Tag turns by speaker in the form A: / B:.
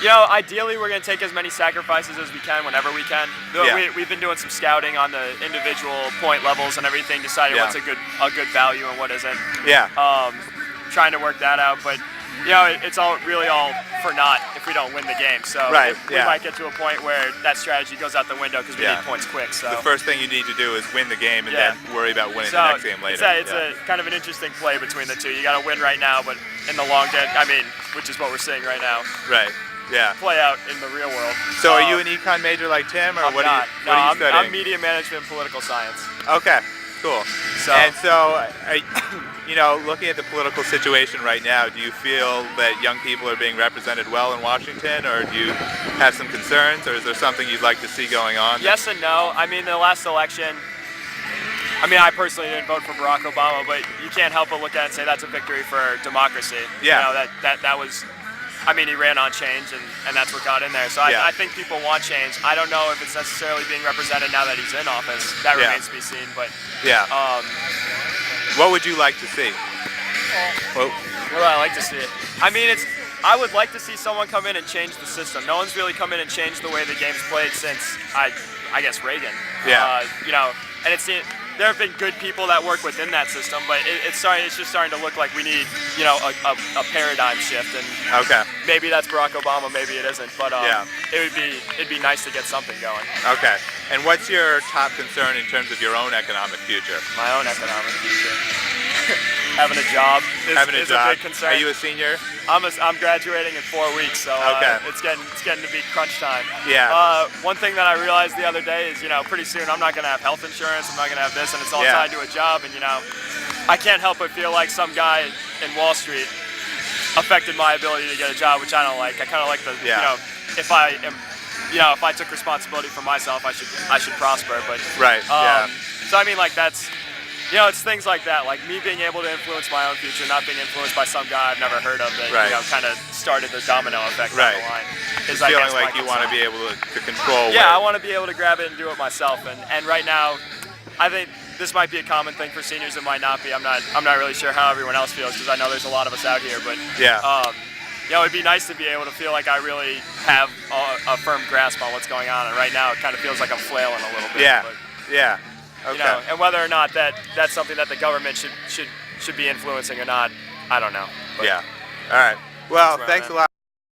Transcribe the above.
A: You know, ideally we're going to take as many sacrifices as we can whenever we can. We've been doing some scouting on the individual point levels and everything, deciding what's a good value and what isn't.
B: Yeah.
A: Trying to work that out, but you know, it's really all for naught if we don't win the game. So we might get to a point where that strategy goes out the window because we need points quick. So
B: the first thing you need to do is win the game and then worry about winning the next game later.
A: It's a kind of an interesting play between the two. You got to win right now, but in the long run, I mean, which is what we're seeing right now.
B: Right. Yeah.
A: Play out in the real world.
B: So are you an econ major like Tim, or what are you studying?
A: I'm media management and political science.
B: Okay, cool. So, you know, looking at the political situation right now, do you feel that young people are being represented well in Washington, or do you have some concerns, or is there something you'd like to see going on?
A: Yes and no. I mean, the last election, I mean, I personally didn't vote for Barack Obama, but you can't help but look at it and say that's a victory for democracy.
B: Yeah.
A: You know, that was, I mean, he ran on change, and that's what got in there. So I think people want change. I don't know if it's necessarily being represented now that he's in office. That remains to be seen. But
B: what would you like to see?
A: What would I like to see? I mean, I would like to see someone come in and change the system. No one's really come in and changed the way the game's played since I guess Reagan.
B: Yeah.
A: You know, and there have been good people that work within that system, but it's just starting to look like we need, you know, a paradigm shift, and maybe that's Barack Obama, maybe it isn't, but it'd be nice to get something going.
B: Okay. And what's your top concern in terms of your own economic future?
A: My own economic future. Having a job is a big concern.
B: Are you a senior?
A: I'm graduating in 4 weeks, so it's getting to be crunch time.
B: Yeah.
A: One thing that I realized the other day is, you know, pretty soon I'm not going to have health insurance, I'm not going to have this, and it's all tied to a job. And you know, I can't help but feel like some guy in Wall Street affected my ability to get a job, which I don't like. I kind of like the, you know, if I took responsibility for myself, I should prosper. But so I mean, like that's. You know, it's things like that, like me being able to influence my own future, not being influenced by some guy I've never heard of that, you know, kind of started the domino effect down the line.
B: Feeling like you want to be able to control.
A: Yeah, I want to be able to grab it and do it myself. And right now, I think this might be a common thing for seniors. It might not be. I'm not really sure how everyone else feels, because I know there's a lot of us out here. But you know, it'd be nice to be able to feel like I really have a firm grasp on what's going on. And right now, it kind of feels like I'm flailing a little bit.
B: Yeah.
A: But,
B: yeah.
A: You know, and whether or not that's something that the government should be influencing or not, I don't know. But
B: all right. Well, thanks a lot.